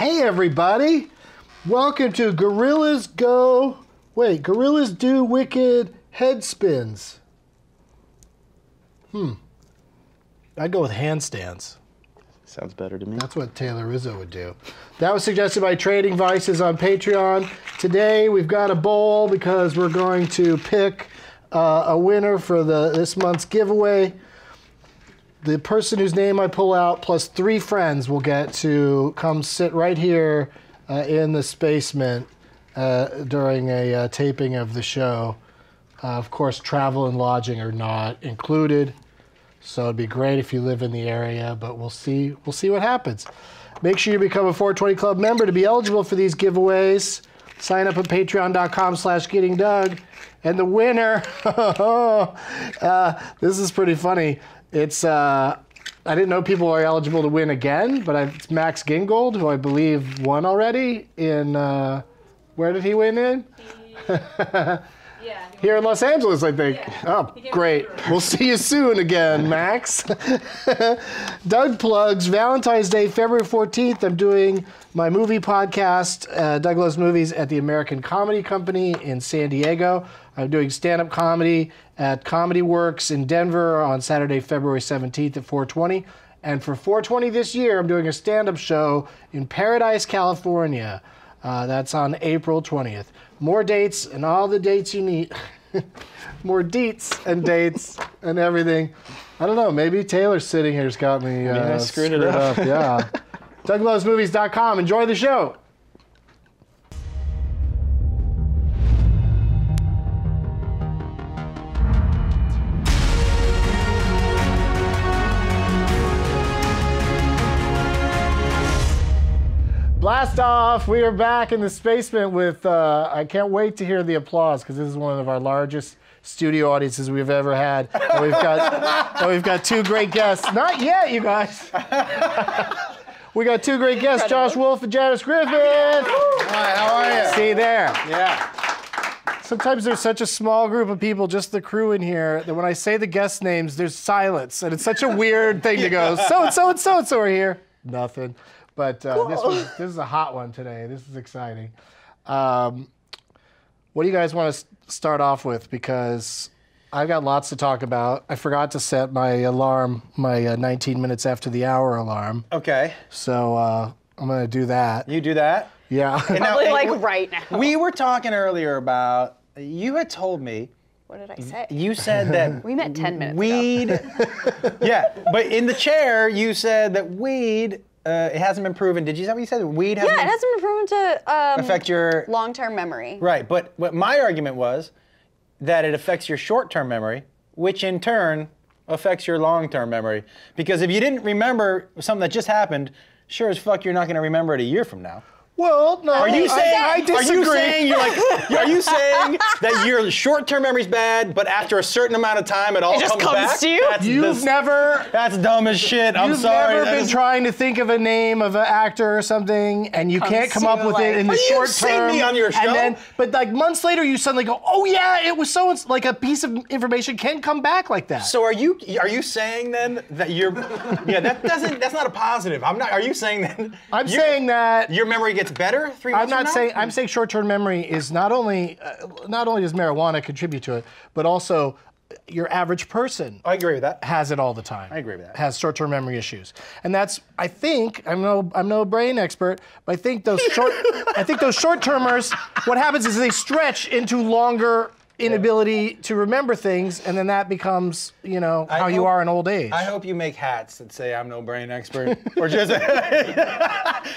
Hey everybody, welcome to Gorillas Do Wicked Head Spins. I'd go with handstands. Sounds better to me. That's what Taylor Rizzo would do. That was suggested by Trading Vices on Patreon. Today we've got a bowl because we're going to pick a winner for this month's giveaway. The person whose name I pull out plus 3 friends will get to come sit right here in the spacement during a taping of the show. Of course, travel and lodging are not included, so it'd be great if you live in the area, but we'll see what happens. Make sure you become a 420 Club member to be eligible for these giveaways. Sign up at patreon.com/gettingdoug. And the winner, this is pretty funny. It's, I didn't know people are eligible to win again, but it's Max Gingold, who I believe won already in, where did he win in? Here in Los Angeles, I think. Yeah. Oh, great. We'll see you soon again, Max. Doug plugs, Valentine's Day, February 14th, I'm doing my movie podcast, Doug Loves Movies, at the American Comedy Company in San Diego. I'm doing stand-up comedy at Comedy Works in Denver on Saturday, February 17th at 420. And for 420 this year, I'm doing a stand-up show in Paradise, California. That's on April 20th. More dates and all the dates you need. More deets and dates and everything. I don't know, maybe Taylor's sitting here's got me screwed it up. Yeah. DougLovesMovies.com. Enjoy the show. Blast off! We are back in the spacement with, I can't wait to hear the applause because this is one of our largest studio audiences we've ever had. And we've got 2 great guests. Not yet, you guys. We got 2 great guests, Josh Wolf and Janice Griffith. Hi, how are you? See there. Yeah. Sometimes there's such a small group of people, just the crew in here, that when I say the guest names, there's silence. And it's such a weird thing to go, so-and-so and so-and-so are here. Nothing. But this is a hot one today. This is exciting. What do you guys want to start off with? Because I've got lots to talk about. I forgot to set my alarm, my 19 minutes after the hour alarm. Okay. So I'm going to do that. You do that? Yeah. Probably right now. We were talking earlier about, you had told me. What did I say? You said that we met 10 minutes weed, ago. Yeah, but in the chair, you said that weed, it hasn't been proven. Is that what you said? Weed hasn't it hasn't been proven to affect your long-term memory. Right, but what my argument was that it affects your short-term memory, which in turn affects your long-term memory. Because if you didn't remember something that just happened, sure as fuck you're not going to remember it a year from now. Well, no. Are you saying? I disagree. Are you saying that your short-term memory's bad, but after a certain amount of time it all just comes comes back? to you? That's dumb as shit. I'm sorry. You've never been trying to think of a name of an actor or something, and you can't come up with it in the short term. You've seen me on your show. And then, but like months later, you suddenly go, "Oh yeah, it was so." Like a piece of information can come back like that. So are you saying then that you're? Yeah, that's not a positive. I'm not. Are you saying then? I'm saying that your memory gets better 3 months. I'm saying short-term memory is not only does marijuana contribute to it, but also your average person. I agree with that. Has it all the time. I agree with that. Has short-term memory issues, and that's I'm no brain expert, but I think those short-termers. What happens is they stretch into longer inability to remember things, and then that becomes, how you are in old age. I hope you make hats that say "I'm no brain expert," or just.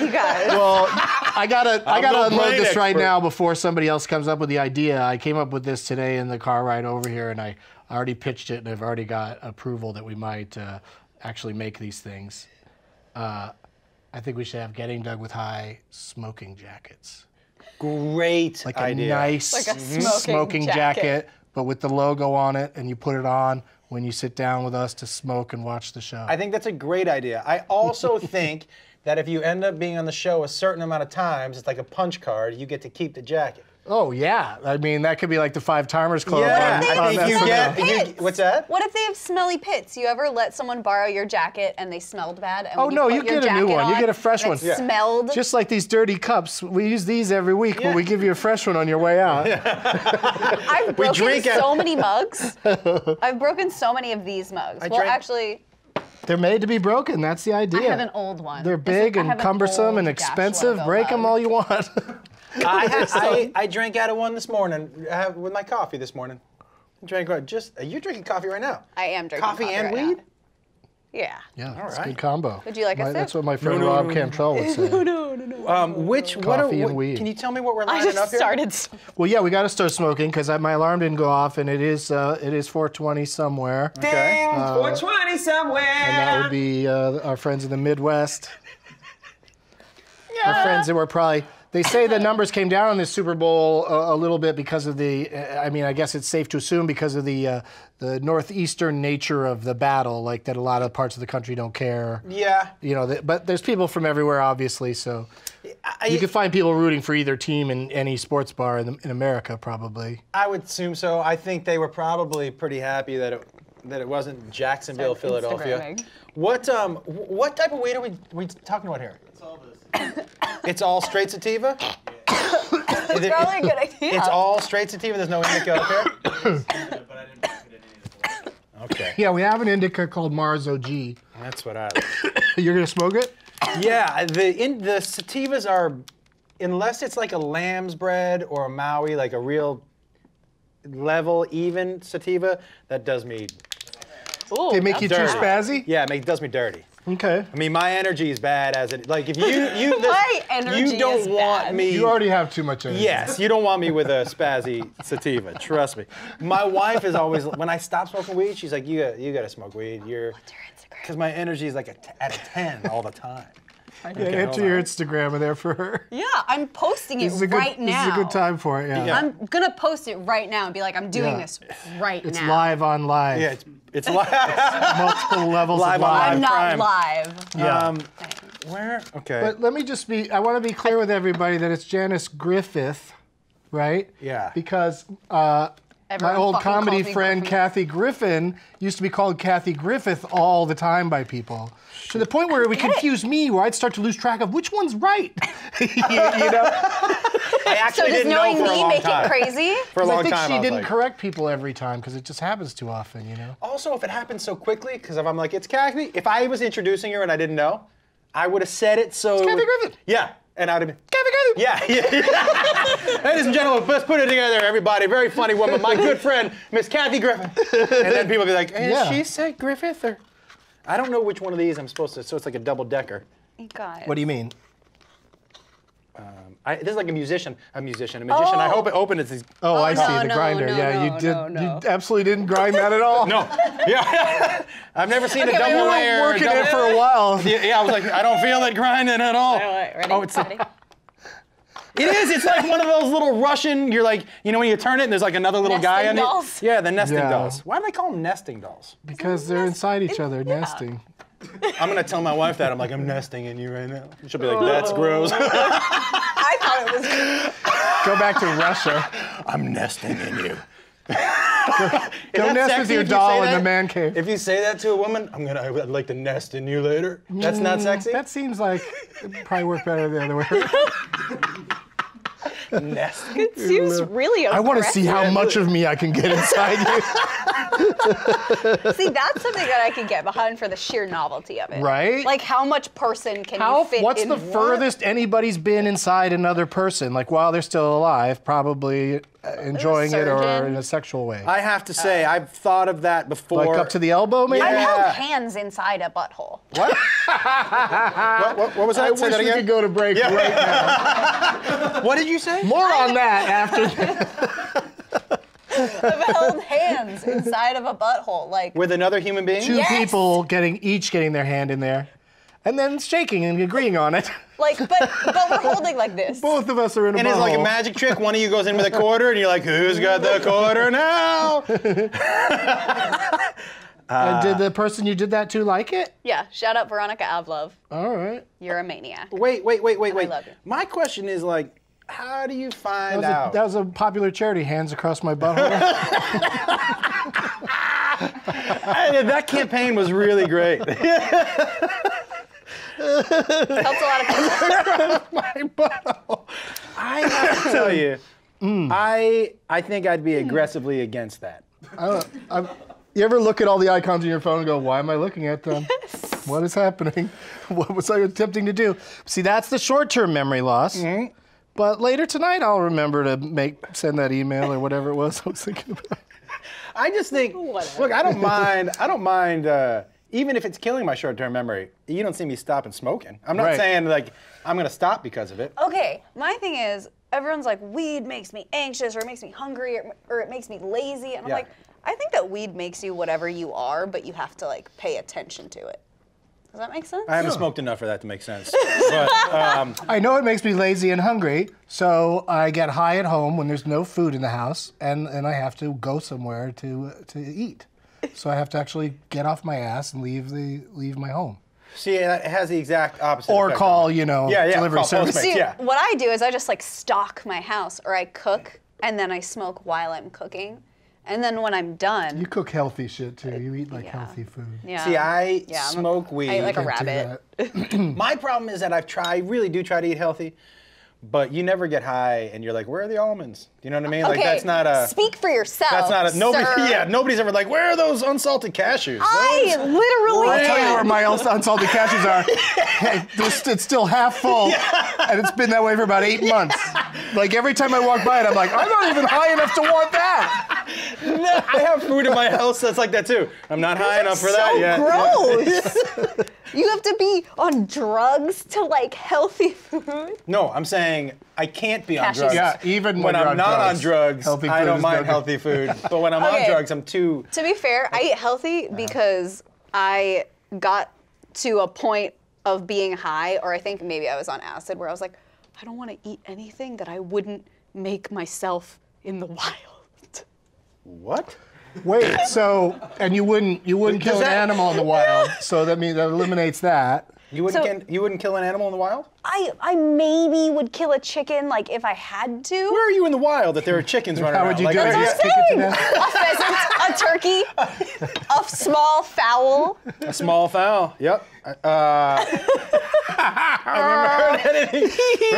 You guys. Well, I gotta unload this expert. right now before somebody else comes up with the idea. I came up with this today in the car ride over here, and I already pitched it, and I've already got approval that we might actually make these things. I think we should have Getting Doug with High smoking jackets. Great like idea. A nice like a smoking jacket, but with the logo on it, and you put it on when you sit down with us to smoke and watch the show. I think that's a great idea. I also think that if you end up being on the show a certain amount of times, it's like a punch card, you get to keep the jacket. Oh yeah, I mean that could be like the 5 Timers Club. Yeah, on I think you SNL. get. What's that? What if they have smelly pits? You ever let someone borrow your jacket and they smelled bad? And Oh, when no, put you your get a new jacket one. You on, get a fresh and one. it Yeah. smelled. Just like these dirty cups, we use these every week, Yeah. but we give you a fresh one on your way out. I've broken drink out- so many mugs. I've broken so many of these mugs. Well, drank- actually, They're made to be broken. That's the idea. I have an old one. They're This is- big I and have an cumbersome old and Dash expensive. logo Break them mug. all you want. I drank out of one this morning with my coffee this morning. You're drinking coffee right now. I am drinking Coffee and right weed? now. Yeah. Yeah, it's a right. good combo. Would you like a sip? That's what my friend No, no, Rob no, no. Cantrell would say. Coffee and weed. Can you tell me what we're I lining up just here? started. Well, yeah, we got to start smoking because my alarm didn't go off, and it is 4:20 somewhere, Okay. 420 somewhere. and that would be our friends in the Midwest. Our friends that were probably. They say the numbers came down in this Super Bowl a little bit because of the. I mean, I guess it's safe to assume because of the northeastern nature of the battle, like that a lot of parts of the country don't care. Yeah. You know, but there's people from everywhere, obviously, so you can find people rooting for either team in any sports bar in America, probably. I would assume so. I think they were probably pretty happy that it wasn't Jacksonville, Start Philadelphia. Instagramming. What type of weed are we talking about here? It's all straight sativa? It's probably a good idea. It's all straight sativa. There's no indica up here. Okay, Yeah, we have an indica called Mars OG. that's what I like. You're gonna smoke it? Yeah, the sativas are, unless it's like a lamb's bread or a Maui, like a real level, even sativa, that does me. Ooh, They make you too dirty. spazzy? Yeah, it does me dirty. Okay. I mean, my energy is bad as it. Like if you My energy you don't is want bad. me. You already have too much energy. Yes, you don't want me with a spazzy sativa. Trust me. My wife is always when I stop smoking weed, she's like, "You got to smoke weed. You're." Because my energy is like at a 10 all the time. Yeah, Okay, enter hold your on. Instagram in there for her. Yeah, I'm posting it This is a good, right now. This is a good time for it, yeah. Yeah. I'm gonna post it right now and be like, I'm doing Yeah. this right It's now. live on live. Yeah, it's live. Multiple levels Live of on live. I'm not crime. live. Yeah. Where? Okay. But let me just I want to be clear with everybody that it's Janice Griffith, right? Yeah. Because my Everyone old fucking comedy calls me friend Griffin. Kathy Griffin used to be called Kathy Griffith all the time by people. To the point where it would confuse me, where I'd start to lose track of which one's right. you know? I actually So does didn't know knowing for a me long make time. it crazy? For a 'Cause long I think time, she I was didn't like, correct people every time because it just happens too often, you know? Also, if it happens so quickly, because if I'm like, it's Kathy, if I was introducing her and I didn't know, I would have said it so. Kathy Griffith. Yeah, and I'd have been. Kathy Griffith. Yeah. Ladies and gentlemen, let's put it together, everybody. Very funny woman, my good friend, Miss Kathy Griffith. And then people be like, hey, Yeah. she said Griffith, or I don't know which one of these I'm supposed to. So it's like a double decker. You guys. What do you mean? This is like a musician. A magician. I hope it opened it. Oh, I no, see, the no, grinder. no, Yeah, no, you did. no, no. You absolutely didn't grind that at all. No. Yeah. I've never seen a Okay, double we were layer. Working double, it for a while. Yeah, I was like, I don't feel it grinding at all. All right, ready? Oh, it's ready? It is. It's like one of those little Russian. You're like, you know, when you turn it, and there's like another little guy Nesting on dolls? it. Yeah, the nesting Yeah. dolls. Why do they call them nesting dolls? Because they're inside each other, nesting. I'm gonna tell my wife that. I'm like, I'm nesting in you right now. She'll be like, that's gross. I thought it was. Go back to Russia. I'm nesting in you. Go nest with your doll in the man cave. If you say that to a woman, I'd like to nest in you later. That's not sexy. That seems like it'd probably work better the other way. Nest. It seems really I want to see how Yeah, much of me I can get inside you. See, that's something that I could get behind for the sheer novelty of it. Right? Like, how much person can you fit What's in the one? furthest anybody's been inside another person? Like while they're still alive, probably enjoying it or surgeon. in a sexual way. I have to say, I've thought of that before. Like up to the elbow, maybe? I've Yeah. held hands inside a butthole. What was that? I Say wish that we again. could go to break right now. What did you say? More on that after. I've held hands inside of a butthole. Like, With another human being? Two Yes. people each getting their hand in there, and then shaking and agreeing on it. but we're holding like this. Both of us are in a And it's like a butthole. magic trick. One of you goes in with a quarter, and you're like, who's got the quarter now? And did the person you did that to like it? Yeah, shout out Veronica Avlov. All right. You're a maniac. Wait. I love you. My question is like, How do you find out? That was a popular charity, Hands Across My Butthole. That campaign was really great. Helps a lot of people. My butthole. I have to tell you, I think I'd be aggressively against that. You ever look at all the icons on your phone and go, why am I looking at them? Yes. What is happening? What was I attempting to do? See, that's the short-term memory loss. Mm-hmm. But later tonight, I'll remember to send that email or whatever it was I was thinking about. I just think, look, I don't mind, even if it's killing my short-term memory, you don't see me stopping smoking. I'm not saying, like, I'm going to stop because of it. Okay, my thing is, everyone's like, weed makes me anxious, or it makes me hungry, or it makes me lazy. And I'm like, I think that weed makes you whatever you are, but you have to, like, pay attention to it. Does that make sense? I haven't smoked enough for that to make sense. But, I know it makes me lazy and hungry, so I get high at home when there's no food in the house, and I have to go somewhere to eat. So I have to actually get off my ass and leave my home. See, it has the exact opposite Or effect call, delivery service. Postmates, See, what I do is I just, like, stock my house, or I cook, and then I smoke while I'm cooking. And then when I'm done... You cook healthy shit, too. You eat, healthy food. Yeah. See, I smoke weed. I eat like a rabbit. My problem is that I really do try to eat healthy, but you never get high and you're like, where are the almonds? Do you know what I mean? Okay, like, that's not a... Speak for yourself, That's not a... Nobody, sir. yeah, nobody's ever like, where are those unsalted cashews? I literally I'll tell you am. where my unsalted cashews are. Hey, it's still half full, and it's been that way for about 8 months. Like, every time I walk by it, I'm like, I'm not even high enough to want that. No, I have food in my house that's like that, too. I'm not high enough for that yet. Gross. You have to be on drugs to like healthy food? No, I'm saying I can't be on Cashews. drugs. Yeah, even when I'm not on drugs, healthy I food don't is mind no good. healthy food. But when I'm on Okay. drugs, I'm too... To be fair, I eat healthy because I got to a point of being high, or I think maybe I was on acid, where I was like, I don't want to eat anything that I wouldn't make myself in the wild. What? Wait, so, and you wouldn't kill an animal in the wild, so that eliminates that. You wouldn't kill an animal in the wild? I maybe would kill a chicken, like, if I had to. Where are you in the wild that there are chickens running How around? would you Like, do it? are Just you- kick it to death? A pheasant, a turkey, a small fowl. A small fowl. Yep. I've never heard anything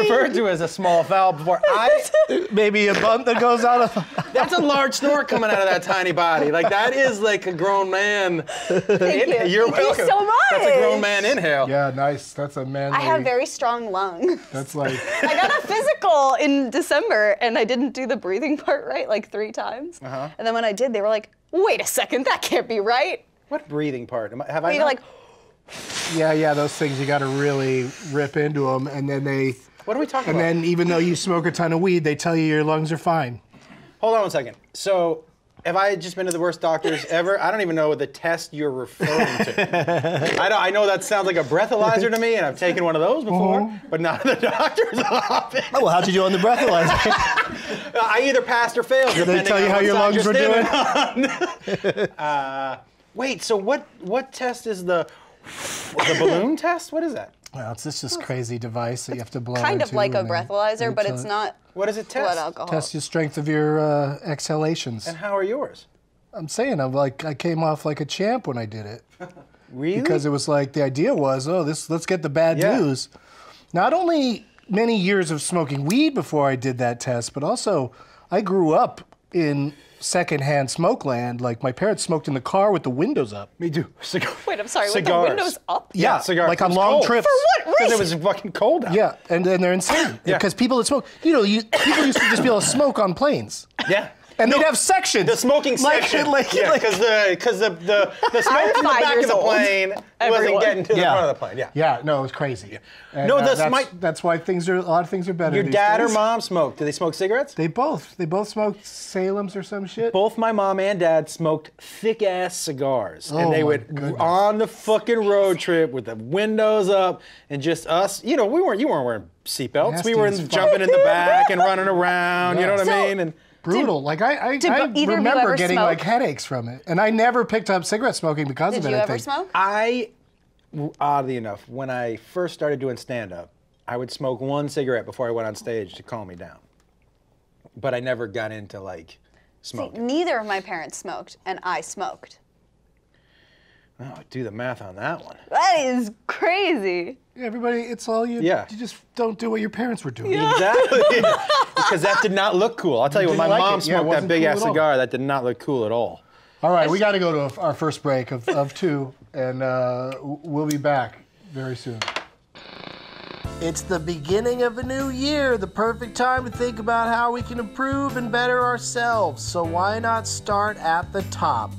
referred to as a small fowl before. Maybe a bump that goes out of... That's a large snort coming out of that tiny body. Like, that is like a grown man. Thank you. You're Thank welcome. you so much. That's a grown man inhale. Yeah, nice. That's a manly... I have very strong lungs. That's like... I got a physical in December, and I didn't do the breathing part right like 3 times. And then when I did, they were like, wait a second, that can't be right. What breathing part? Have I You're not? like, Yeah, those things, you got to really rip into them, and then they... What are we talking And about? then even though you smoke a ton of weed, they tell you your lungs are fine. Hold on 1 second. So, have I just been to the worst doctors ever? I don't even know the test you're referring to. I know that sounds like a breathalyzer to me, and I've taken one of those before, but not in the doctor's office. Oh, well, how'd you do on the breathalyzer? I either passed or failed. Did they tell you how your lungs were doing? Wait, so what test is the balloon test? What is that? Well, it's this crazy device that you have to blow kind of into, like a and then breathalyzer, but it's not What does it blood test? alcohol. Test the strength of your exhalations. And how are yours? I'm saying, I came off like a champ when I did it. Really? Because it was like, the idea was, let's get the bad Yeah. news. Not only many years of smoking weed before I did that test, but also I grew up in secondhand smoke land. Like, my parents smoked in the car with the windows up. Me too. Wait, I'm sorry, with the Cigars. windows up? Yeah, cigars. like It on was long cold. trips. For what Because reason? it was fucking cold out. Yeah, and they're insane. Yeah. Because people that smoke, people used to just be able to smoke on planes. Yeah. And they'd have sections. The smoking section. Yeah, because the smoke in the 5 back of years the old. plane wasn't Everyone. getting to the front of the plane. Yeah. Yeah, no, it was crazy. And, No, that's that's why a lot of things are better. Your these dad or days. mom smoked? Did they smoke cigarettes? They both smoked Salem's or some shit. Both my mom and dad smoked thick ass cigars, Oh and they my would goodness. on the fucking road trip with the windows up and just us. You know, you weren't wearing seatbelts. Nasty We were as fuck. jumping in the back and running around. You know what So- I mean? And Brutal. Like I did either of you remember ever getting smoke? like headaches from it, and I never picked up cigarette smoking because Did of it. you I ever think. smoke? oddly enough, when I first started doing stand-up, I would smoke one cigarette before I went on stage to calm me down. But I never got into like smoking. See, neither of my parents smoked, and I smoked. Oh, do the math on that one. That is crazy. Yeah, everybody, it's all you. Yeah. You just don't do what your parents were doing. Exactly. Because that did not look cool. I'll tell you what, my Didn't like mom it. Yeah, it smoked that wasn't big cool ass at all. cigar. That did not look cool at all. All right, we got to go to our first break of two, and we'll be back very soon. It's the beginning of a new year, the perfect time to think about how we can improve and better ourselves. So why not start at the top?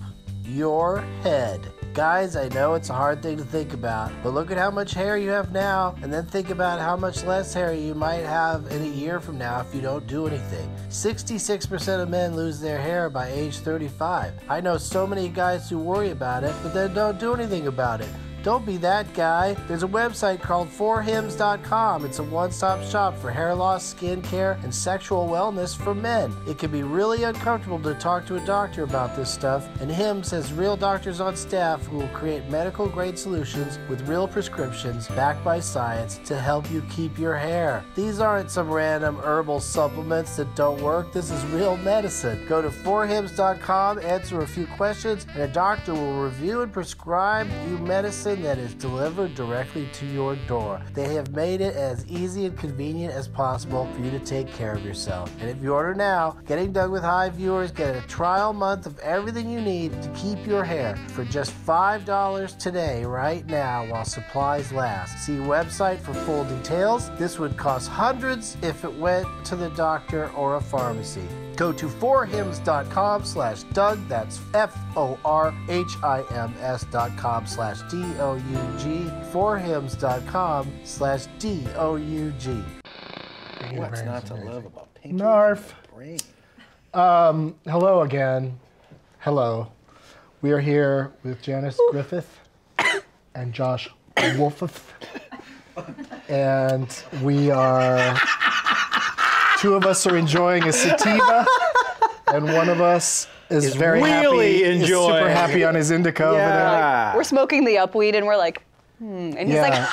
Your head. Guys, I know it's a hard thing to think about, but look at how much hair you have now, and then think about how much less hair you might have in a year from now if you don't do anything. 66% of men lose their hair by age 35. I know so many guys who worry about it, but then don't do anything about it. Don't be that guy. There's a website called forhims.com. It's a one-stop shop for hair loss, skin care, and sexual wellness for men. It can be really uncomfortable to talk to a doctor about this stuff, and Hims has real doctors on staff who will create medical-grade solutions with real prescriptions backed by science to help you keep your hair. These aren't some random herbal supplements that don't work. This is real medicine. Go to forhims.com, answer a few questions, and a doctor will review and prescribe you medicine that is delivered directly to your door. They have made it as easy and convenient as possible for you to take care of yourself. And if you order now, Getting Done with High viewers get a trial month of everything you need to keep your hair for just $5 today, right now, while supplies last. See website for full details. This would cost hundreds if it went to the doctor or a pharmacy. Go to forhims.com/Doug. That's forhims.com/DOUG. forhims.com/DOUG. What's not to love about pinky? Narf. Brain? Hello again. Hello. We are here with Janice Griffith and Josh Wolfeth. And we are... Two of us are enjoying a sativa, and one of us is very really happy. Is enjoying. super happy on his indica over there. Yeah. We're smoking the upweed, and we're like, and he's Yeah. like,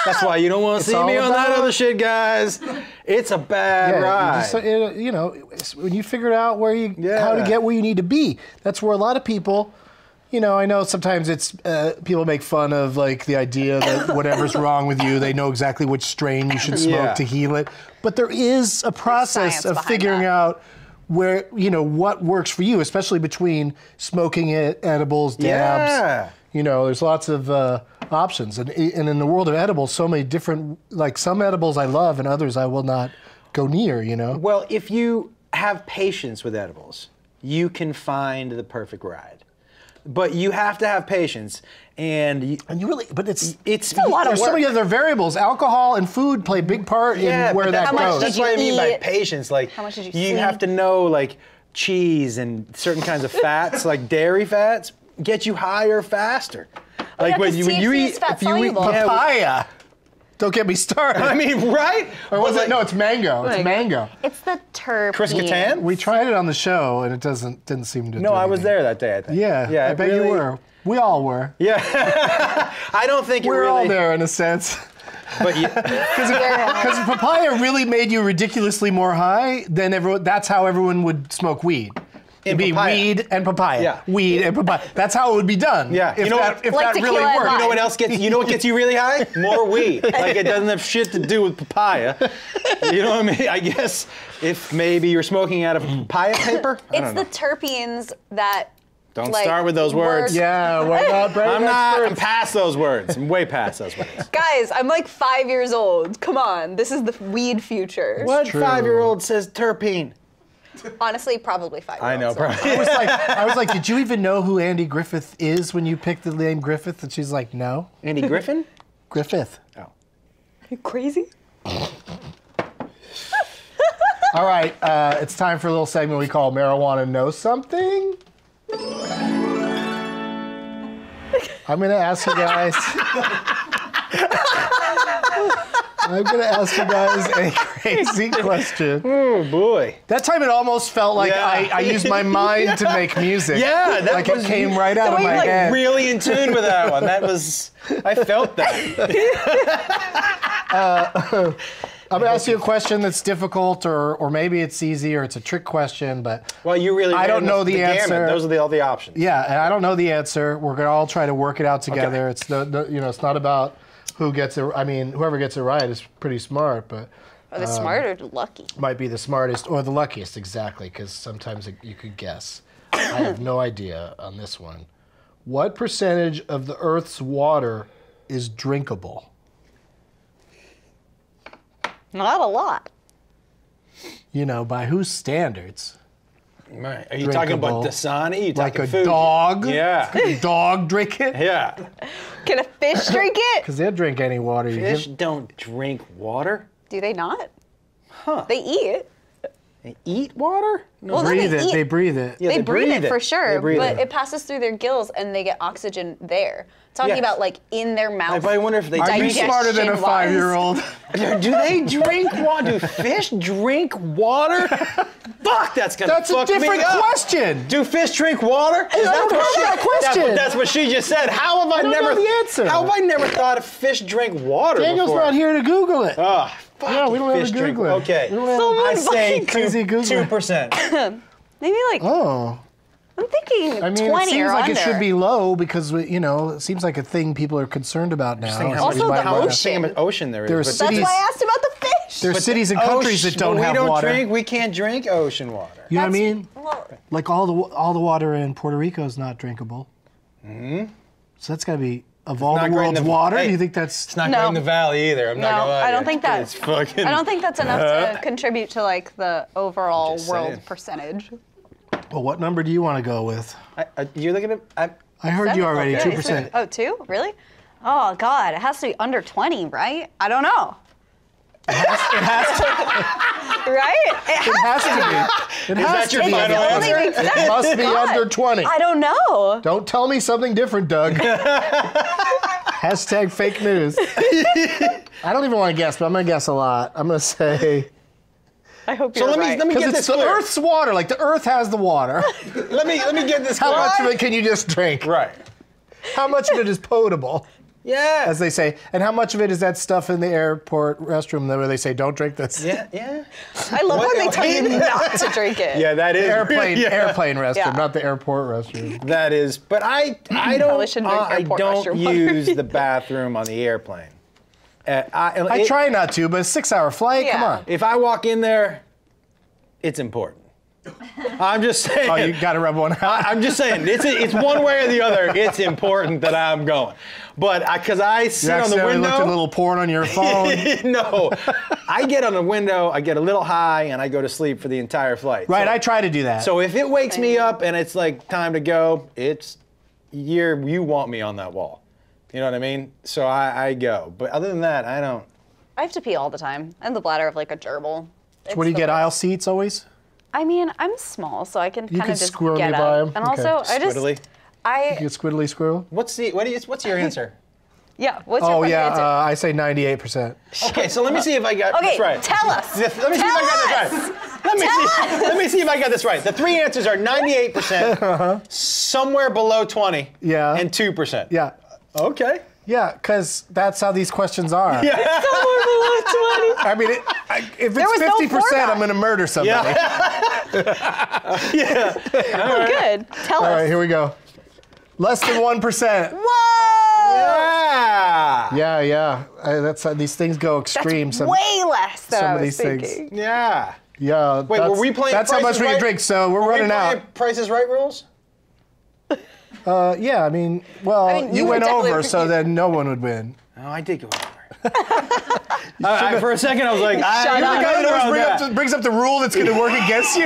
That's why you don't want to see all me on that about- other shit, guys. It's a bad ride. You know, it's when you figured out how to Yeah. get where you need to be. That's where a lot of people, you know, I know sometimes it's people make fun of like the idea that whatever's wrong with you, they know exactly which strain you should smoke Yeah. to heal it. But there is a process science of behind figuring that. out where, you know, what works for you, especially between smoking it, edibles, dabs. Yeah. You know, there's lots of options. And in the world of edibles, so many different, like some edibles I love and others I will not go near, you know? Well, if you have patience with edibles, you can find the perfect ride. But you have to have patience, and you really, but it's a lot of there's so many work. other variables. Alcohol and food play a big part in where but that How much goes. did That's you what I mean by eat? patience. Like, How much did you you sleep? have to know, like, cheese and certain kinds of fats, like dairy fats, get you higher faster. Like yeah, 'cause when you THC eat, is fat if you eat soluble. Papaya. Don't get me started. I mean, right? or was But it? No, it's mango. It's Mango. mango. it's the terpenes. Chris Kattan? We tried it on the show and it didn't seem to. No, do I was anything. there that day, I think. Yeah, Yeah, I it bet you really- were. We all were. Yeah. I don't think We're it all really. there in a sense. But Because if papaya really made you ridiculously more high, then that's how everyone would smoke weed. It'd be papaya. weed and papaya. Yeah. Weed and papaya. That's how it would be done. Yeah. If You know that, what- if Like that really tequila and worked. You know lime. what else gets you really high? More weed. Like it doesn't have shit to do with papaya. You know what I mean? I guess if maybe you're smoking out of papaya paper. I It's don't the know. terpenes that. Don't like, start with those words. work- Yeah, what about brain I'm experts? past those words. I'm way past those words. Guys, I'm like 5 years old. Come on, this is the weed future. What true. 5-year-old says terpene? Honestly, probably 5 years I know, old. probably. I was like, did you even know who Andy Griffith is when you picked the name Griffith? And she's like, no. Andy Griffin? Griffith. Oh. You crazy? All right, it's time for a little segment we call Marijuana Knows Something. I'm going to ask you guys. I'm gonna ask you guys a crazy question. Oh boy. That time it almost felt like Yeah. I used my mind to make music. Yeah, that like was it came right out the of way my you, like, head. really in tune with that one. That was, I felt that. I'm gonna ask you a question that's difficult, or maybe it's easy, or it's a trick question, but Well, you really. I don't ran know the gamut. answer. Those are all the options. yeah, and I don't know the answer. We're gonna all try to work it out together. Okay. It's it's not about who gets it. I mean, whoever gets it right is pretty smart, but Are they smart or lucky? might be the smartest or the luckiest, exactly, because sometimes you could guess. I have no idea on this one. What percentage of the Earth's water is drinkable? Not a lot. You know, by whose standards? Right. Are you talking Drinkable. about Dasani? You Like talking a food? dog? Yeah. Could a dog drink it? Yeah. Can a fish drink it? Because they'll drink any water you Fish give. don't drink water. Do they not? Huh. They eat it. They eat water? No. Well, then Breathe they it. eat. They breathe it. Yeah, They breathe it for They sure, breathe but it. it passes through their gills and they get oxygen there. Talking Yes. about like in their mouth. But I wonder if they Are you drink smarter than a digestion-wise. 5-year-old? Do they drink water? Do fish drink water? Fuck, that's gonna That's a fuck different me up. question. Do fish drink water? Is don't know that question. That's what she just said. How have I don't never? know the answer. How have I never thought if fish drink water Daniel's before? not here to Google it. Oh, fuck. Yeah, we don't have fish to drink. Google it. Okay. We don't have- Someone I say fucking Crazy Googler. 2%. Maybe like Oh. I'm thinking I mean, 20 it seems or like under. it should be low because, it seems like a thing people are concerned about now. Saying So how we Also, might the wanna- ocean. How much ocean there is. There are but- That's cities- why I asked about the fish. There's cities and countries that don't but have we don't water. Drink, we can't drink ocean water. You know what I mean? Well, Like all the water in Puerto Rico is not drinkable. Mm-hmm. So that's got to be of all not the great in world's the- water. hey, Do you think that's? It's not No. great in the valley either. I'm not no, gonna lie. I to don't you. think that. It's fucking. I don't think that's enough to contribute to like the overall Just world saying. percentage. Well, what number do you want to go with? You're looking at. I heard you already. Okay. 2%. Oh, 2? Really? Oh God, it has to be under 20, right? I don't know. It has to. Right? It has to be. It has that to your be. final It only answer? makes sense. It must be God. under 20. I don't know. Don't tell me something different, Doug. Hashtag fake news. I don't even want to guess, but I'm going to guess a lot. I'm going to say. I hope So you're let me right. get Because this it's the clear. Earth's water. Like the Earth has the water. Let me get this How clear. much of it can you just drink? Right. How much of it is potable, Yeah. as they say? And how much of it is that stuff in the airport restroom where they say, don't drink this? Yeah. Yeah. I love when they tell you Okay. not to drink it. Yeah. That is Airplane, yeah. airplane restroom, Yeah. not the airport restroom. That is. But I Probably don't. shouldn't drink I airport don't restroom water. use the bathroom on the airplane. I try not to, but a 6-hour flight, come Yeah. on. If I walk in there, it's important. I'm just saying. Oh, you got to rub one out. I'm just saying, it's one way or the other. It's important that I'm going, but because I You sit on the accidentally window. looked at a little porn on your phone. No, I get on the window, I get a little high, and I go to sleep for the entire flight. Right, So, I try to do that. so if it wakes me up and it's like time to go, it's you want me on that wall. You know what I mean? So I go. But other than that, I don't. I have to pee all the time. I have the bladder of like a gerbil. It's what do you the get, worst. aisle seats always? I mean, I'm small, so I can kind can of just squirrel get me by up. 'em? And Okay. also, I just, Squiddly? I, You get squiddly squirrel? What's your answer? yeah. What's your Oh, fucking yeah, answer? I say 98%. Okay, so let me see if I got Okay, this right. tell us. Let me see if I got this right. Let me see if I got this right. The three answers are 98%, somewhere below 20, Yeah. and 2%. Yeah. Okay. Yeah, because that's how these questions are. Somewhere below 20. I mean, if was it's no 50%, format. I'm going to murder somebody. Oh, good. Tell All us. right, here we go. Less than 1%. Whoa! Yeah. Yeah. That's how these things go extreme. That's way less than some I of was these things. thinking. Yeah. Yeah. Wait, that's, were we playing That's how Price much is we can Right? drink, so we're running out. Price is Right rules? Yeah, I mean, well, I mean, you you went would over, definitely- so then no one would win. Oh, I did go over. For a second, I was like, Shut I up. got around that. brings up the rule that's going to work against you.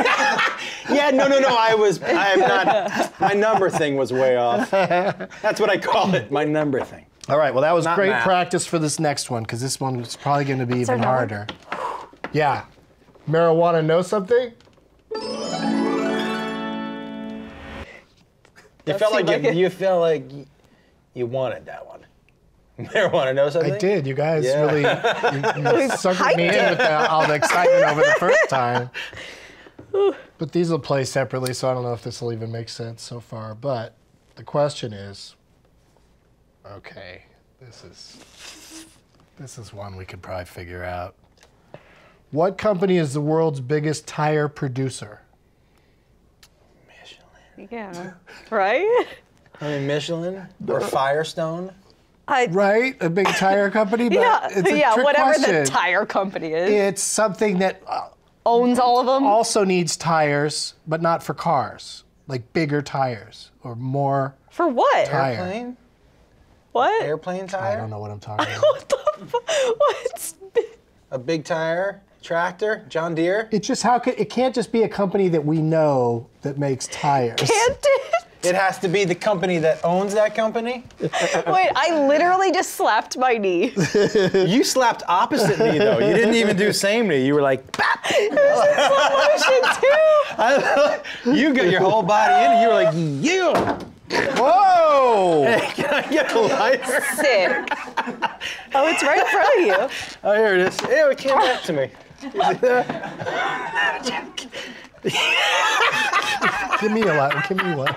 Yeah, no. I am not. My number thing was way off. That's what I call it. My number thing. All right, well, that was Not great math. practice for this next one, because this one is probably going to be even our harder. Yeah. Marijuana know something? You felt seem like like it. you felt like you wanted that one. Never want to know something? I did. You guys Yeah. really you suckered me in with all the excitement over the first time. But these will play separately, so I don't know if this will even make sense so far. But the question is, okay, this is one we could probably figure out. What company is the world's biggest tire producer? Michelin. Yeah. Right? I mean, Michelin or Firestone. Right? A big tire company? But Yeah, it's a trick whatever question. the tire company is. It's something that Owns all of them. also needs tires, but not for cars. Like bigger tires or more For what? tire. Airplane? What? Airplane tire? I don't know what I'm talking about. What the What? A big tire? Tractor? John Deere? It's just it can't just be a company that we know that makes tires. Can't it? It has to be the company that owns that company? Wait, I literally just slapped my knee. You slapped opposite knee, though. You didn't even do same knee. You were like, bap! You got your whole body in and you were like, yeah! Whoa! Hey, can I get a lighter? Sick. Oh, it's right in front of you. Oh, here it is. Ew, it came back to me. You see that? Give me a light. Give me one.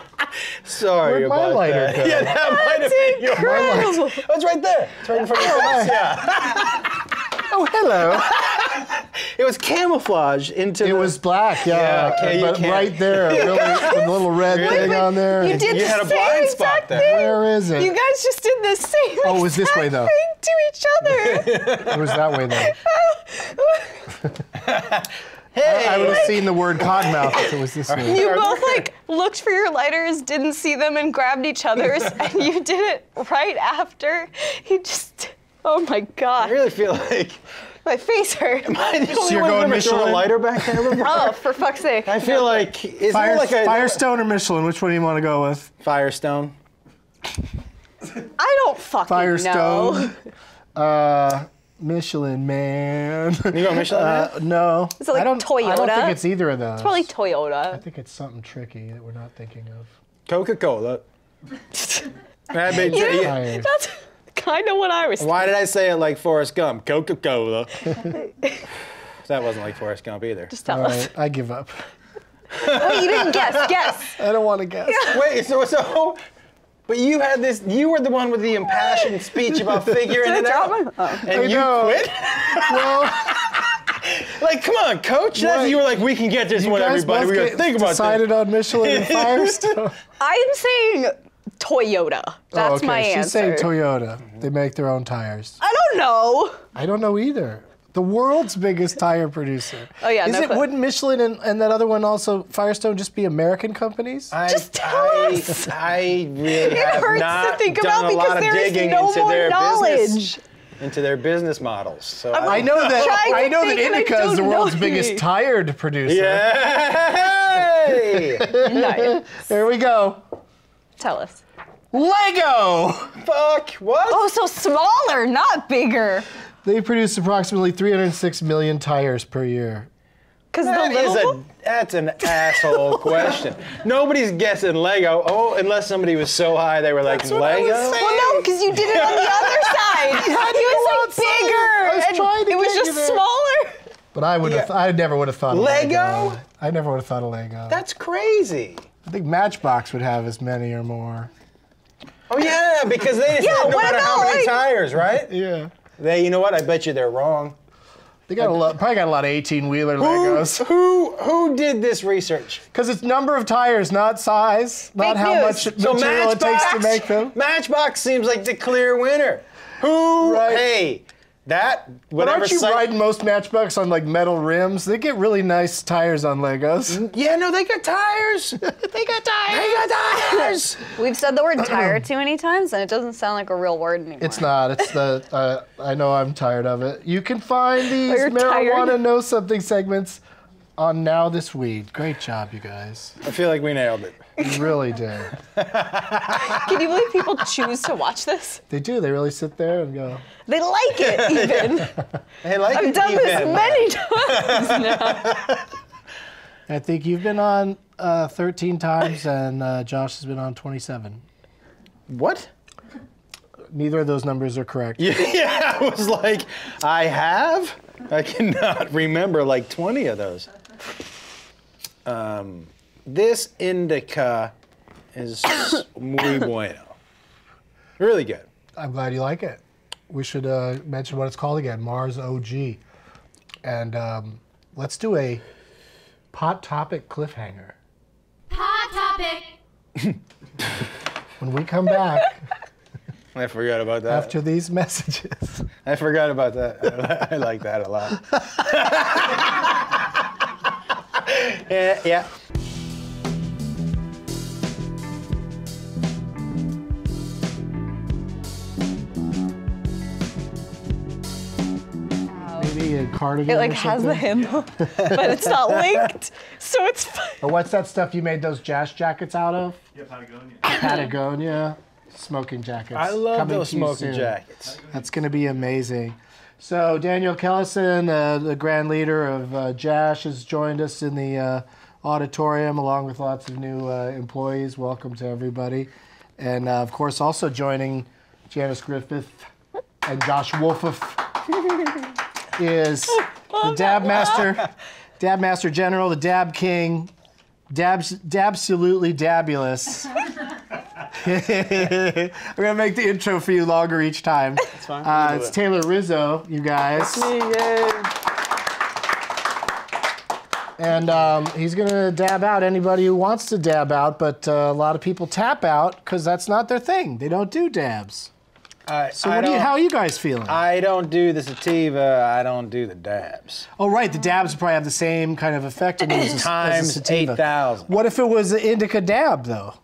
Sorry Where'd my about lighter that. go? Yeah, that might have been your incredible. lighter. Oh, it's right there. It's right in front of your face. Yeah. Oh, hello. It was camouflage into It was black, yeah. Yeah, okay, you but can't- right there, really, with a little red thing on there. You did You the had a same blind spot exact there. thing. Where is it? You guys just did the same Oh, it was this way, exact though. thing to each other. It was that way, though. Hey! I would have seen the word codmouth if it was this way. You both like looked for your lighters, didn't see them, and grabbed each other's, and you did it right after. He just, oh my I god, really feel like my face hurt. am I the only you're one who going ever threw a Michelin? lighter back there before? Oh, for fuck's sake! I feel like is there like a Firestone or Michelin? Which one do you want to go with? Firestone? I don't fucking Firestone. know. Michelin, man. You go Michelin? No. Is it like I don't Toyota? think it's either of those. Probably I Toyota. think it's something tricky that we're not thinking of. Coca-Cola. That big- Yeah, yeah. Tires. that's kind of what I was. Why did I say it like Forrest Gump? Coca-Cola. That wasn't like Forrest Gump either. Just tell All us. right, I give up. Wait, you didn't guess. Guess. I don't want to guess. Wait, so, but you had this, you were the one with the impassioned speech about figuring Did it I drop out. my? Oh. And you know. quit? Well, Like, come on, coach. That's, you were like, we can get this one, guys everybody. both We gotta get think about this. decided on Michelin and Firestone. I'm saying Toyota. That's Oh, okay. my She's answer. saying Toyota. They make their own tires. I don't know. I don't know either. The world's biggest tire producer. Oh, yeah, Is no it? clue. Wouldn't Michelin and that other one also Firestone just be American companies? Just tell us. I really have hurts to not think done about a because lot of there is digging no into more their knowledge. business, into their business models. So I know that. trying to I know that think and I Indica is the don't world's know biggest any. tire producer. Yay! No. There we go. Tell us. Lego. Fuck, what? Oh, so smaller, not bigger. They produce approximately 306 million tires per year. Because the That is little. that's an asshole question. Nobody's guessing Lego. Oh, unless somebody was so high they were like, what I was Lego? saying. Well, no, because you did it on the other side. had to It go was like outside. bigger. I was and trying to it was get you just there. smaller. But I would have. Yeah. I never would have thought of Lego? I never would have thought of Lego. That's crazy. I think Matchbox would have as many or more. Oh yeah, because they said no what matter how about, many like- tires, right? Yeah. They, you know what? I bet you they're wrong. They got probably got a lot of 18-wheeler Legos. Who did this research? Because it's number of tires, not size, not Fake how news. much So material it takes to make them. Matchbox seems like the clear winner. Who? Right. Hey, that But whatever. aren't you site- riding most Matchbox on like metal rims? They get really nice tires on Legos. Yeah, no, they got tires. They got tires. They got tires. We've said the word tire too many times, and it doesn't sound like a real word anymore. It's not. It's the. I know I'm tired of it. You can find these you're marijuana tired? know something segments on Now This Weed. Great job, you guys. I feel like we nailed it. You really did. Can you believe people choose to watch this? They do. They really sit there and go. They like it even. Hey, like I've done this many times now. I think you've been on 13 times, and Josh has been on 27. What? neither of those numbers are correct. Yeah, I was like, I cannot remember like 20 of those. This indica is muy bueno. Really good. I'm glad you like it. We should mention what it's called again, Mars OG. And let's do a pot topic cliffhanger. Hot topic. When we come back I forgot about that. after these messages. I forgot about that. I like that a lot. Yeah. Maybe a cardigan It like or has the something. handle, but it's not linked, so it's fine. Or what's that stuff you made those Jash jackets out of? Yeah, Patagonia. Patagonia smoking jackets. I love Coming those to you smoking soon. jackets. That's going to be amazing. So Daniel Kellison, the grand leader of Jash, has joined us in the auditorium along with lots of new employees. Welcome to everybody. And of course also joining Janice Griffith and Josh Wolfoff is the Dab Master General, the Dab King, Dabsolutely Dabulous. We're gonna make the intro for you longer each time. It's fine. It's Taylor Rizzo, you guys. And he's gonna dab out anybody who wants to dab out, but a lot of people tap out because that's not their thing. They don't do dabs. So how are you guys feeling? I don't do the sativa. I don't do the dabs. Oh, right, the dabs probably have the same kind of effect on you as a Times sativa. 8,000. What if it was an indica dab, though?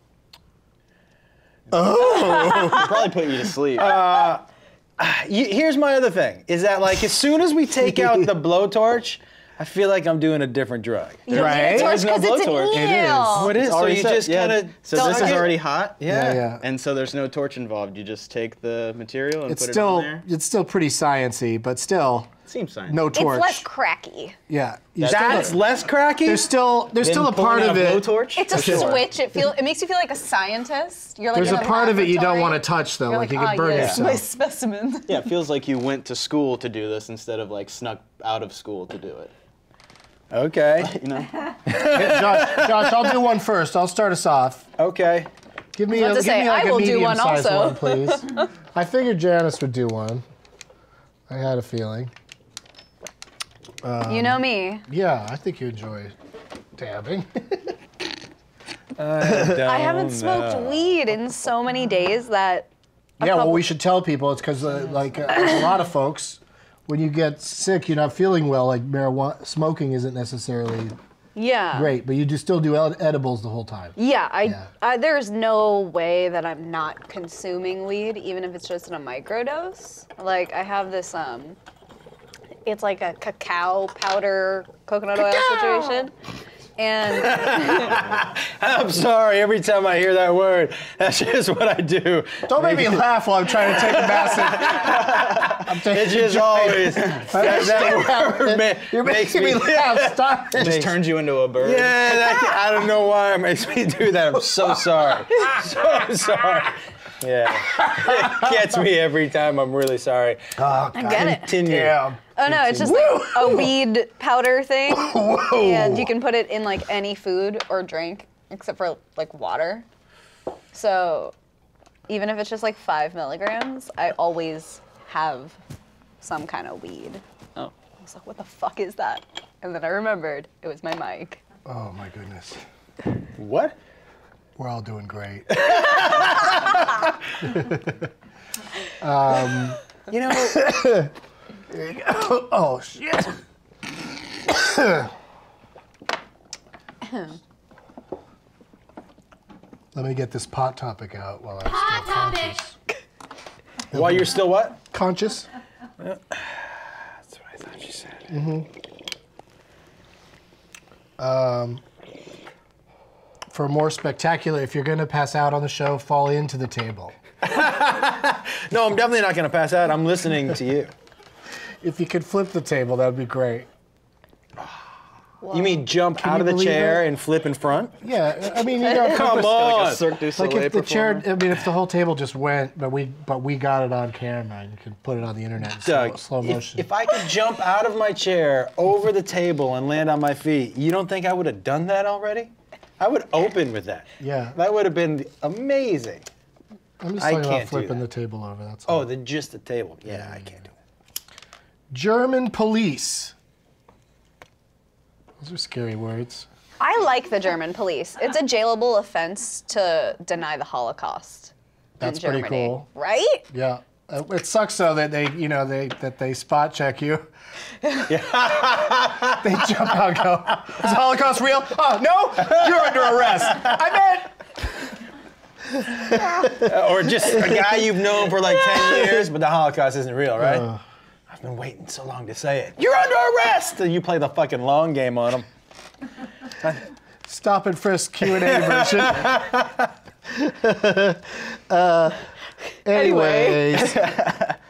Probably put you to sleep. Here's my other thing, is that like as soon as we take out the blowtorch, I feel like I'm doing a different drug. You don't Right? need a torch There's no because it's an blowtorch. eel. It is. What is? So Already you set. just Yeah. kind of. So this is Don't- already hot. Yeah. And so there's no torch involved. You just take the material and It's put it still on there. it's still pretty sciencey, but still Seems science. no torch. It's less cracky. Yeah, That's less cracky. there's still a part of it. Blowtorch? It's a Sure. switch. It makes you feel like a scientist. You're like There's in a part of it you don't laboratory. want to touch though, You're like you could burn yes, my yourself. specimen. Yeah, it feels like you went to school to do this instead of like snuck out of school to do it. Okay. You know? Josh, I'll do one first. I'll start us off. Okay. Give me, About to say, like I a will do one medium-sized also. one, please. I figured Janice would do one. I had a feeling. You know me. Yeah, I think you enjoy dabbing. I haven't smoked weed in so many days that. Yeah, well, we should tell people it's because, a lot of folks, when you get sick, you're not feeling well. Like marijuana, smoking isn't necessarily Yeah. great, but you do still do edibles the whole time. Yeah, there's no way that I'm not consuming weed, even if it's just in a microdose. Like I have this, it's like a cacao powder coconut oil situation. And I'm sorry. Every time I hear that word, that's just what I do. Don't make me laugh while I'm trying to take a massive. It's just always that word You're making me laugh. Stop it. Just turns you into a bird. Yeah, I don't know why it makes me do that. I'm so sorry. So sorry. Yeah. It gets me every time. I'm really sorry. Oh, I get it. Continue. damn. Oh no, it's just like a weed powder thing. And you can put it in like any food or drink except for like water. So even if it's just like 5 milligrams, I always have some kind of weed. Oh. I was like, what the fuck is that? And then I remembered it was my mic. Oh my goodness. What? We're all doing great. You know, Oh shit. Let me get this pot topic out while I'm Hot still topic. conscious. while you're still what? Conscious? That's what I thought you said. For more spectacular, if you're going to pass out on the show, fall into the table. No, I'm definitely not going to pass out. I'm listening to you. If you could flip the table, that would be great. You mean jump Can out you of the believe chair it? and flip in front? Yeah, I mean, you know, Come Like on. a Cirque du like Soleil if the chair, performer. I mean, if the whole table just went, but we got it on camera, and you can put it on the internet in Doug, slow motion. if I could jump out of my chair over the table and land on my feet, you don't think I would have done that already? I would open with that. Yeah. That would have been amazing. I'm just I talking about can't do flipping the that. table over. That's all. Oh, just the table. Yeah, I can't do it. German police. Those are scary words. I like the German police. It's a jailable offense to deny the Holocaust. That's in pretty Germany, cool. right? Yeah. It sucks though that they spot check you. They jump out and go, is the Holocaust real? Oh, no? You're under arrest. I meant. Or just a guy you've known for like 10 years, but the Holocaust isn't real, right? I've been waiting so long to say it. You're under arrest! And you play the fucking long game on them. Stop and frisk Q&A version. Anyways,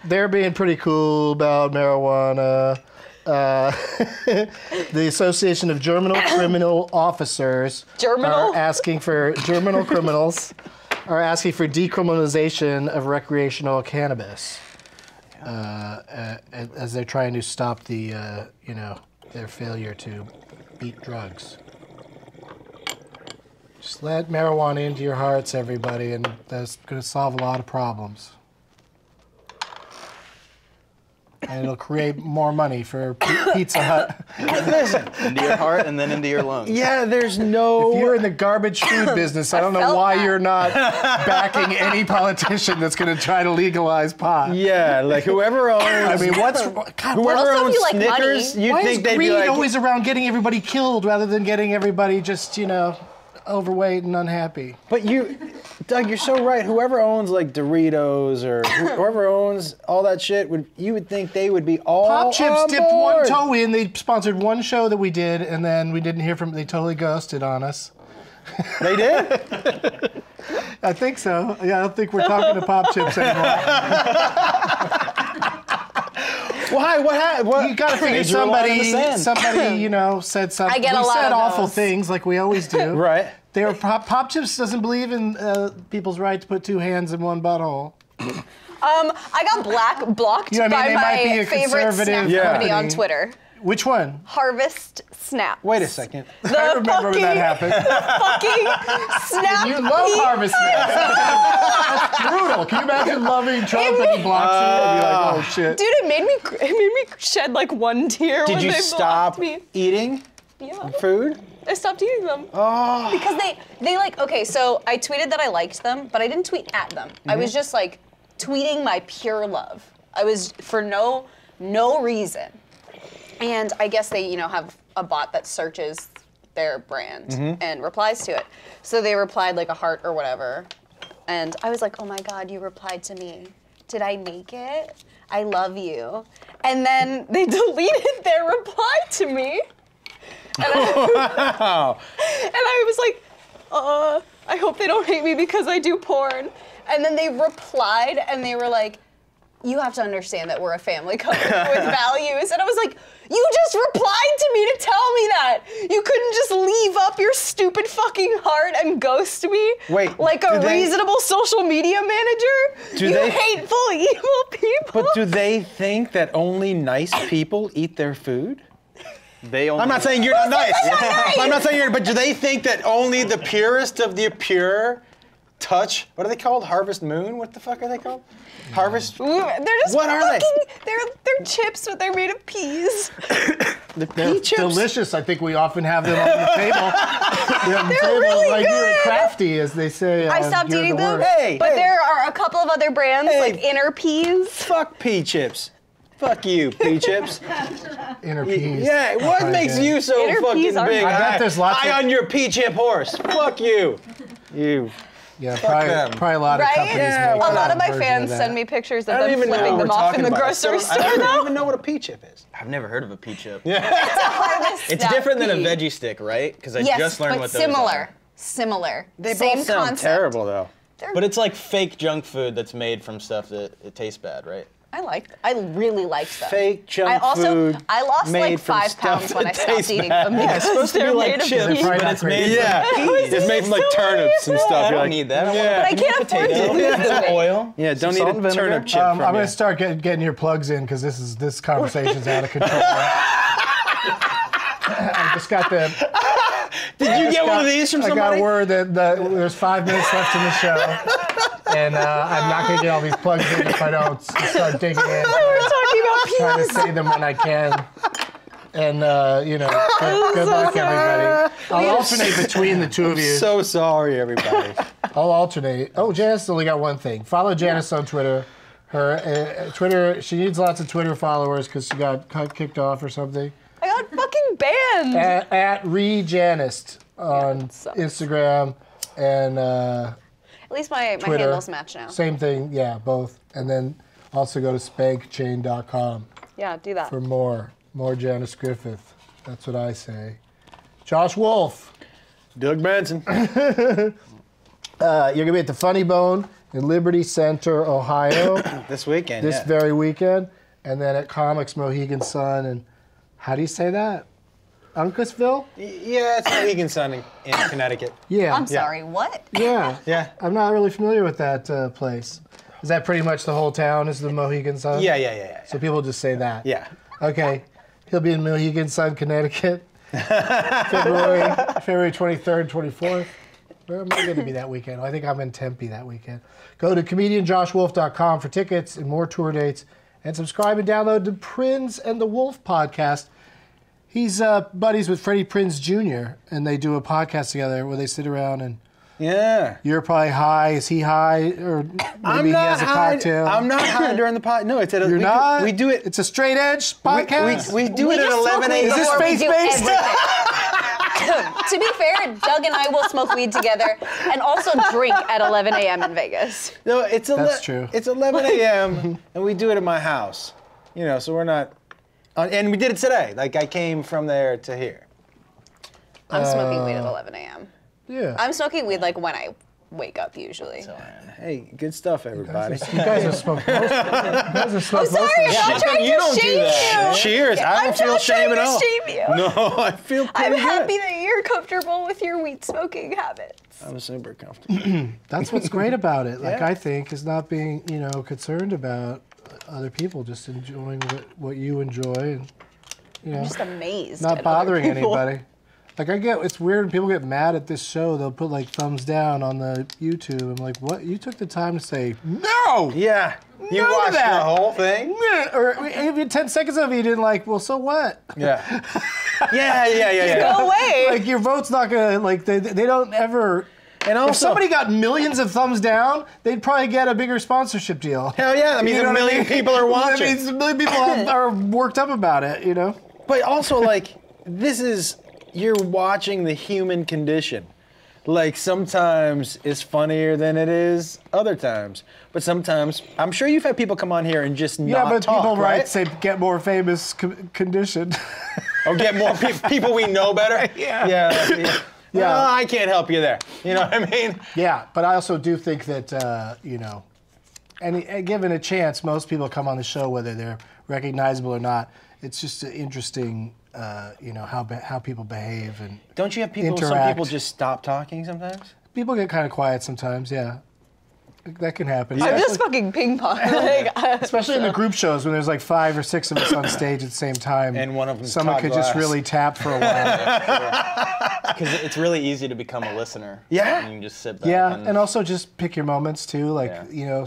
they're being pretty cool about marijuana. The Association of Germinal Criminal Officers Germinal? are asking for germinal criminals are asking for decriminalization of recreational cannabis as they're trying to stop the their failure to beat drugs. Just let marijuana into your hearts, everybody, and that's going to solve a lot of problems. And it'll create more money for Pizza Hut. Listen. Into your heart and then into your lungs. Yeah, there's no... If you're in the garbage food business, I don't know felt why that. you're not backing any politician that's going to try to legalize pot. Yeah, like whoever owns... I mean, God, Whoever Also, if owns you like Snickers, money- you'd why is think they'd be greed like... always around getting everybody killed rather than getting everybody just, overweight and unhappy? But Doug, you're so right. Whoever owns like Doritos or whoever owns all that shit, you would think they would be all Pop Chips on dipped one board. toe in. They sponsored one show that we did, and then we didn't hear from them. They totally ghosted on us. They did? I think so. Yeah, I don't think we're talking to Pop Chips anymore. Why? What happened? What? You got to figure They drew a line in the sand. somebody, said something. I get a we lot said of awful those. things like we always do. Right. They were Pop Chips doesn't believe in people's right to put two hands in one butthole. I got blocked You know what I by mean? They might be my a favorite conservative snap company on company. Twitter. Which one? Harvest Snaps. Wait a second. I remember when that happened. Fucking snap. You love Harvest Snaps. That's brutal. Can you imagine loving Trump and he blocks you and you're like, oh shit. Dude, it made me shed like one tear Did when you they stop blocked me. eating Yeah. food? I stopped eating them. Oh. Because they like, okay, so I tweeted that I liked them, but I didn't tweet at them. I was just like tweeting my pure love. I was for no reason. And I guess they, have a bot that searches their brand and replies to it. So they replied like a heart or whatever. And I was like, oh my God, you replied to me. Did I make it? I love you. And then they deleted their reply to me. And Wow. I was like, I hope they don't hate me because I do porn. And then they replied and they were like, you have to understand that we're a family company with values. And I was like, you just replied to me to tell me that. You couldn't just leave up your stupid fucking heart and ghost me Wait, like a do they- reasonable social media manager? Do you they- hateful, evil people. But do they think that only nice people eat their food? They only I'm not saying you're not nice. nice? I'm not saying you're, but do they think that only the purest of the pure touch, what are they called? Harvest Moon? What the fuck are they called? Harvest? Ooh, they're just What are they? They're chips, but they're made of peas. The They're pea chips? delicious. I think we often have them on the table. They're on the table really right here at good. Crafty, as they say. I stopped here in eating the them, work. Hey, but hey. there are a couple of other brands Hey. like Inner Peas. Fuck pea chips. Fuck you, pea chips. Inner peas. Yeah, what Oh, makes yeah. you so Inner fucking peas are big? fine. I bet there's lots Eye of- on your pea chip horse. Fuck you. You. Yeah, them. probably a lot of Right? companies Yeah, make a A lot of my version fans that. send me pictures I of don't them even know flipping what we're them off talking in the about. grocery I store, don't though. even know what a pea chip is. I've never heard of a pea chip. Harvest It's Snap different than a pea. veggie stick, right? Because I Yes, just learned but what those similar. are. Similar. They Same both sound concept. terrible, though. But it's like fake junk food that's made from stuff that it tastes bad, right? I really liked them. Fake junk food. I lost made like from 5 pounds stuff when I that stopped tastes eating bad. them Yeah, because it's supposed to they're be like made of chips, peas. probably but not it's great. made. Yeah, it's made from like turnips and stuff. I You're don't like, need that. Yeah. But I can't afford to lose the Some weight. oil. Yeah, don't some need salt a and vinegar. turnip chip I'm from going you. to start getting your plugs in because this conversation's out of control. I just got the. Did you get one of these from I somebody? got word that there's 5 minutes left in the show, and I'm not going to get all these plugs in if I don't start digging in. We're talking about Trying peas. to say them when I can. And, good luck, everybody. I'll alternate between the two of you. So sorry, everybody. I'll alternate. Oh, Janice only got one thing. Follow Janice on Twitter. Her Twitter, she needs lots of Twitter followers because she got kicked off or something. I got fucking banned. At ReJanice on sucks. Instagram and At least my Twitter. handles match now. Same thing, yeah, both. And then also go to spankchain.com Yeah, do that. for more Janice Griffith. That's what I say. Josh Wolf, Doug Benson. you're gonna be at the Funny Bone in Liberty Center, Ohio, This weekend, this yeah. very weekend, and then at Comics Mohegan Sun and how do you say that? Uncasville? Yeah, it's Mohegan Sun in Connecticut. Yeah. I'm sorry, what? Yeah. Yeah. I'm not really familiar with that place. Is that pretty much the whole town is the Mohegan Sun? Yeah. So people just say that? Yeah. Okay. He'll be in Mohegan Sun, Connecticut, February 23rd, 24th. Where am I going to be that weekend? I think I'm in Tempe that weekend. Go to comedianjoshwolf.com for tickets and more tour dates, and subscribe and download the Prinz and the Wolf podcast. He's buddies with Freddie Prinz Jr., and they do a podcast together where they sit around and Yeah. you're probably high. Is he high? Or maybe he has a cocktail. I'm not high during the pod. No, it's at You're not? We do it. It's a straight edge podcast? We do it at just 11 smoke weed a.m. Is this before we do face-based? everything. To be fair, Doug and I will smoke weed together and also drink at 11 a.m. in Vegas. No, it's That's true. It's 11 a.m. and we do it at my house. You know, so we're not. And we did it today. Like I came from there to here. I'm smoking weed at 11 a.m. Yeah. I'm smoking weed like when I wake up usually. Hey, good stuff, everybody. You guys have smoked most. You guys have smoked Sorry, most. I'm not trying you to don't do shame that. you. Cheers. I I'm don't feel not shame trying at to all. shame you. No, I feel pretty I'm good. happy that you're comfortable with your weed smoking habits. I'm super comfortable. That's what's great about it. Like Yeah. I think is not being, concerned about other people, just enjoying what you enjoy, and I'm just amazed. not at bothering other people. anybody. Like it's weird when people get mad at this show. They'll put like thumbs down on the YouTube. I'm like, what? You took the time to say no. Yeah. You No to watched that. the whole thing? Or even 10 seconds of it, you didn't like. Well, so what? Yeah. Yeah. Go away. Like your vote's not gonna they don't ever. And also, If somebody got millions of thumbs down, they'd probably get a bigger sponsorship deal. hell yeah, that means You know a what I million mean? people are watching. That means a million people are worked up about it, But also, like, you're watching the human condition. Like, sometimes it's funnier than it is other times. But sometimes, I'm sure you've had people come on here and just Yeah, not but talk, people right? say get more famous condition. Or get more people we know better? Yeah. Yeah. Well, I can't help you there. You know what I mean? Yeah, but I also do think that, and given a chance, most people come on the show, whether they're recognizable or not. It's just interesting, how people behave and Don't you have people, some interact. people just stop talking sometimes? People get kind of quiet sometimes, yeah. That can happen. I'm Especially- just fucking ping pong. Especially in the group shows when there's like 5 or 6 of us on stage at the same time. And one of them's someone Todd could just Glass. really tap for a while. Because it's really easy to become a listener. Yeah. And you can just sit back. Yeah, and also just pick your moments too. Like,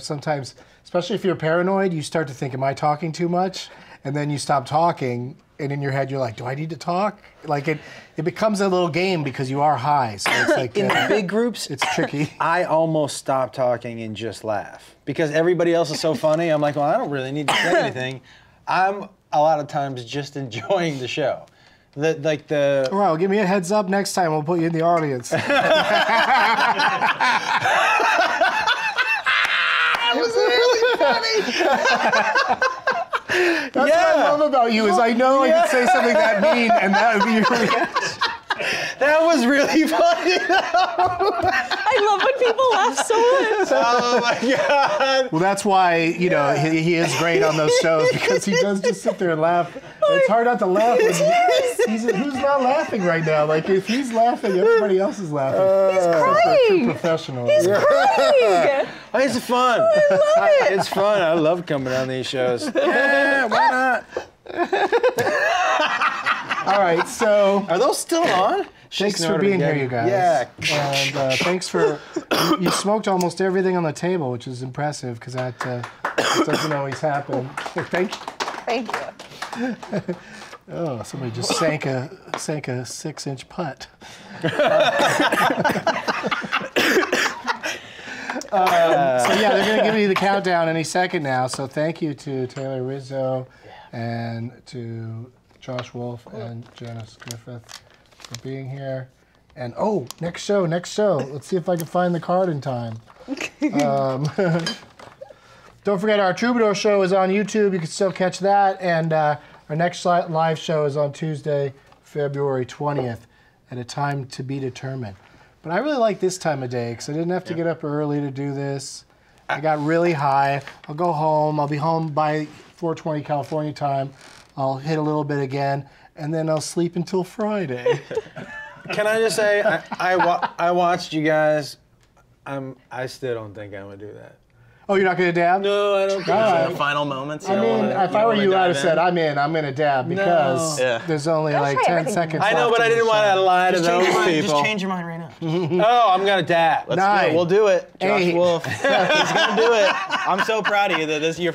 sometimes, especially if you're paranoid, you start to think, am I talking too much? And then you stop talking, and in your head you're like, do I need to talk? Like it becomes a little game because you are high. So it's like In the big groups, it's tricky. I almost stop talking and just laugh. Because everybody else is so funny, I'm like, well, I don't really need to say anything. I'm a lot of times just enjoying the show. All right, well, give me a heads up next time. We'll put you in the audience. That was really funny. That's what I love about you is I know I could say something that mean and that would be your reaction. That was really funny. I love when people laugh so much. Oh my God. Well, that's why, you know, he is great on those shows because he does just sit there and laugh. It's hard not to laugh. When who's not laughing right now? Like, if he's laughing, everybody else is laughing. He's crying. True professional. He's crying. Oh, it's fun. I love it. It's fun. I love coming on these shows. Yeah, why not? All right, so Are those still on? thanks for being here, you guys. Yeah. And thanks for, you smoked almost everything on the table, which is impressive because that doesn't always happen. Thank you. Thank you. Oh, somebody just sank a 6-inch putt. So yeah, they're going to give you the countdown any second now. So thank you to Taylor Rizzo and to Josh Wolf and Janice Griffith for being here. And oh, next show. Let's see if I can find the card in time. Don't forget our Troubadour show is on YouTube. You can still catch that. And our next live show is on Tuesday, February 20th at a time to be determined. But I really like this time of day because I didn't have to get up early to do this. I got really high. I'll go home. I'll be home by 4:20 California time. I'll hit a little bit again, and then I'll sleep until Friday. Can I just say, I watched you guys. I still don't think I'm going to do that. Oh, you're not going to dab? No, I don't think The so. final moments. I mean, if I were you, I'd have said, I'm in. I'm going to dab because Yeah. there's only like try 10 everything. seconds I know, left but I in the didn't want show. to lie to Just change those your mind. people. Just change your mind right now. Oh, I'm going to dab. Let's do Nine. it. We'll do it. Josh Eight. Wolf. He's gonna do it. I'm so proud of you that you're